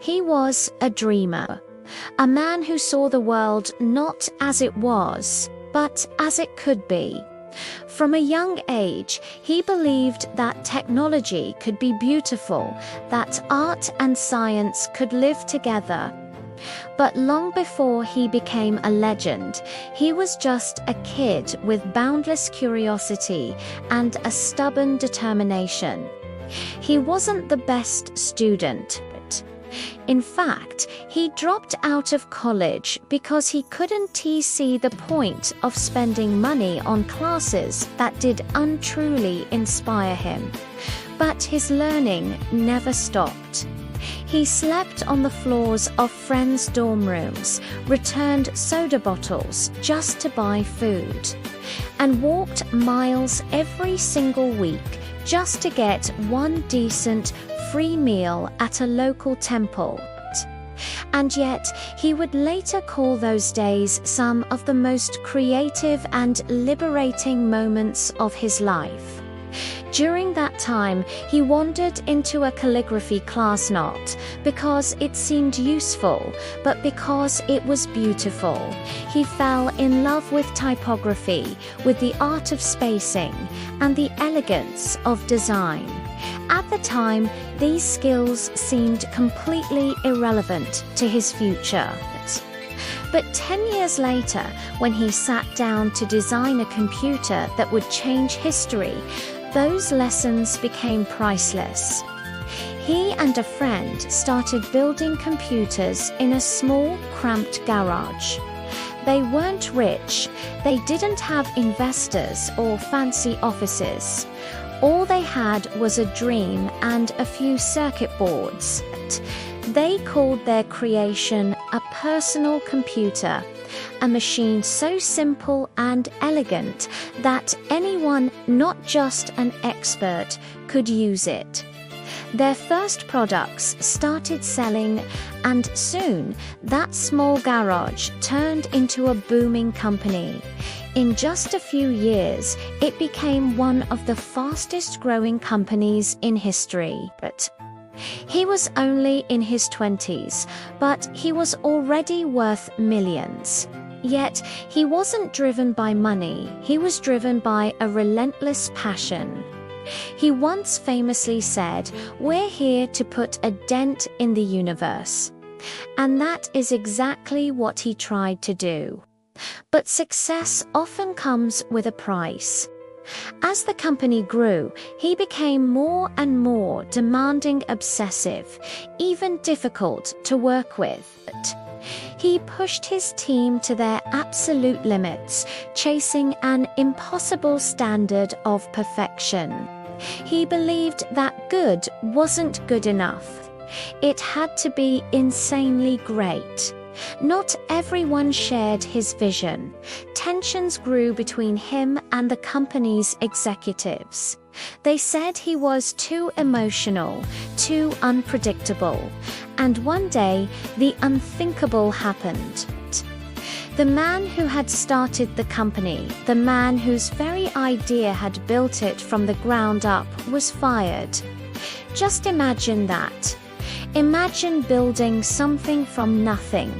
He was a dreamer, a man who saw the world not as it was, but as it could be. From a young age, he believed that technology could be beautiful, that art and science could live together. But long before he became a legend, he was just a kid with boundless curiosity and a stubborn determination. He wasn't the best student. In fact, he dropped out of college because he couldn't see the point of spending money on classes that did untruly inspire him. But his learning never stopped. He slept on the floors of friends' dorm rooms, returned soda bottles just to buy food, and walked miles every single week just to get one decent free meal at a local temple. And yet, he would later call those days some of the most creative and liberating moments of his life. During that time, he wandered into a calligraphy class not because it seemed useful, but because it was beautiful. He fell in love with typography, with the art of spacing, and the elegance of design. At the time, these skills seemed completely irrelevant to his future. But 10 years later, when he sat down to design a computer that would change history, those lessons became priceless. He and a friend started building computers in a small, cramped garage. They weren't rich, they didn't have investors or fancy offices. All they had was a dream and a few circuit boards. They called their creation a personal computer, a machine so simple and elegant that anyone, not just an expert, could use it. Their first products started selling, and soon that small garage turned into a booming company. In just a few years, it became one of the fastest growing companies in history. He was only in his 20s, but he was already worth millions. Yet, he wasn't driven by money, he was driven by a relentless passion. He once famously said, "We're here to put a dent in the universe." And that is exactly what he tried to do. But success often comes with a price. As the company grew, he became more and more demanding, obsessive, even difficult to work with. He pushed his team to their absolute limits, chasing an impossible standard of perfection. He believed that good wasn't good enough. It had to be insanely great. Not everyone shared his vision. Tensions grew between him and the company's executives. They said he was too emotional, too unpredictable. And one day, the unthinkable happened. The man who had started the company, the man whose very idea had built it from the ground up, was fired. Just imagine that. Imagine building something from nothing,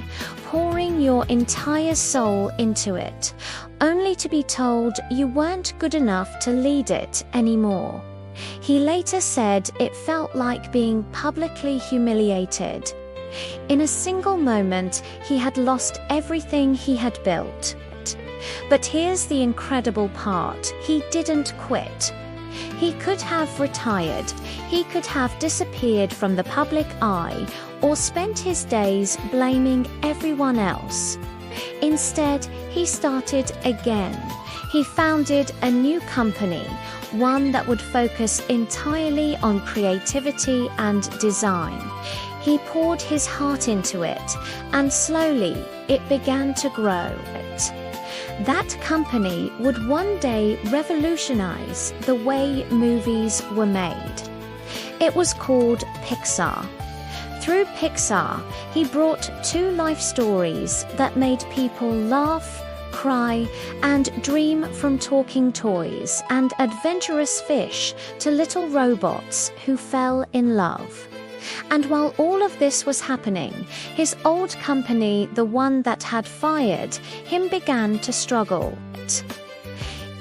pouring your entire soul into it, only to be told you weren't good enough to lead it anymore. He later said it felt like being publicly humiliated. In a single moment, he had lost everything he had built. But here's the incredible part: he didn't quit. He could have retired, he could have disappeared from the public eye, or spent his days blaming everyone else. Instead, he started again. He founded a new company, one that would focus entirely on creativity and design. He poured his heart into it, and slowly it began to grow. That company would one day revolutionize the way movies were made. It was called Pixar. Through Pixar, he brought 2 life stories that made people laugh, cry, and dream, from talking toys and adventurous fish to little robots who fell in love. And while all of this was happening, his old company, the one that had fired him, began to struggle.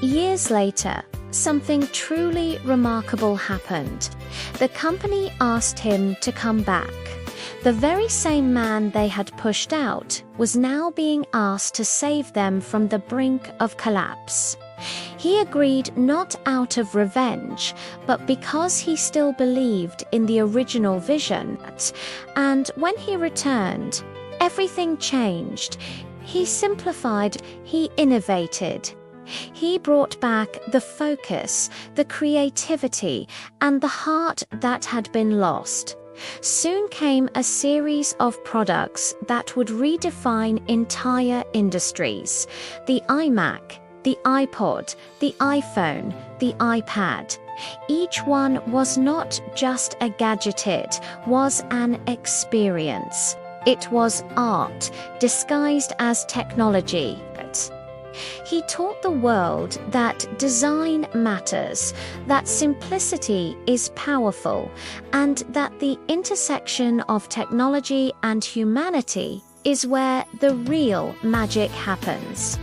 Years later, something truly remarkable happened. The company asked him to come back. The very same man they had pushed out was now being asked to save them from the brink of collapse. He agreed not out of revenge, but because he still believed in the original vision. And when he returned, everything changed. He simplified, he innovated. He brought back the focus, the creativity, and the heart that had been lost. Soon came a series of products that would redefine entire industries: the iMac, the iPod, the iPhone, the iPad. Each one was not just a gadget, it was an experience. It was art, disguised as technology. He taught the world that design matters, that simplicity is powerful, and that the intersection of technology and humanity is where the real magic happens.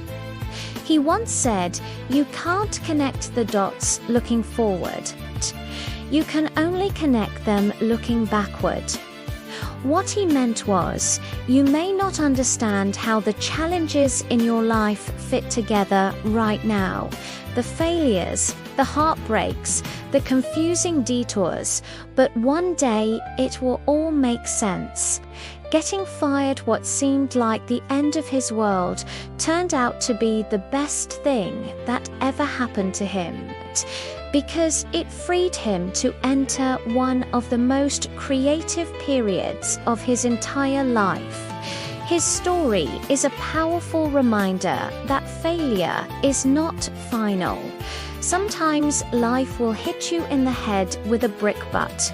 He once said, "You can't connect the dots looking forward. You can only connect them looking backward." What he meant was, you may not understand how the challenges in your life fit together right now, the failures, the heartbreaks, the confusing detours, but one day it will all make sense. Getting fired, what seemed like the end of his world, turned out to be the best thing that ever happened to him, because it freed him to enter one of the most creative periods of his entire life. His story is a powerful reminder that failure is not final. Sometimes life will hit you in the head with a brick, but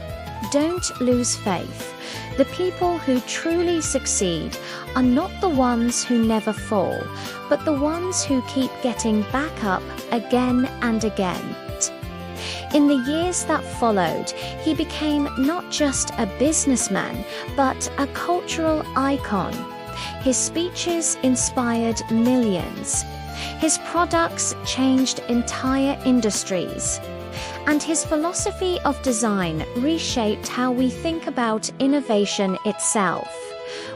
don't lose faith. The people who truly succeed are not the ones who never fall, but the ones who keep getting back up again and again. In the years that followed, he became not just a businessman, but a cultural icon. His speeches inspired millions. His products changed entire industries. And his philosophy of design reshaped how we think about innovation itself.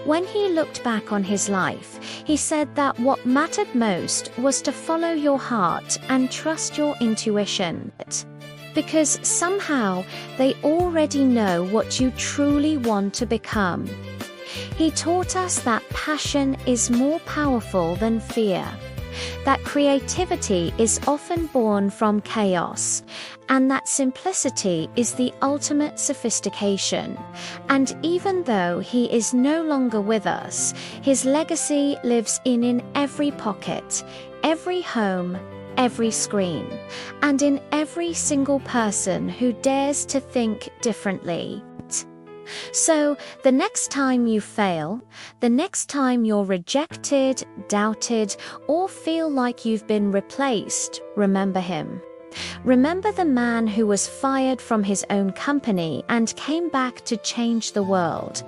When he looked back on his life, he said that what mattered most was to follow your heart and trust your intuition. Because somehow they already know what you truly want to become. He taught us that passion is more powerful than fear, that creativity is often born from chaos, and that simplicity is the ultimate sophistication. And even though he is no longer with us, his legacy lives in every pocket, every home, every screen, and in every single person who dares to think differently. So, the next time you fail, the next time you're rejected, doubted, or feel like you've been replaced, remember him. Remember the man who was fired from his own company and came back to change the world.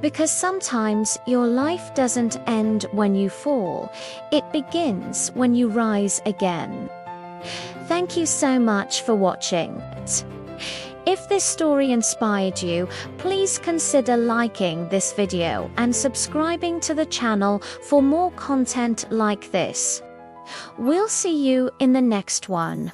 Because sometimes your life doesn't end when you fall, it begins when you rise again. Thank you so much for watching. If this story inspired you, please consider liking this video and subscribing to the channel for more content like this. We'll see you in the next one.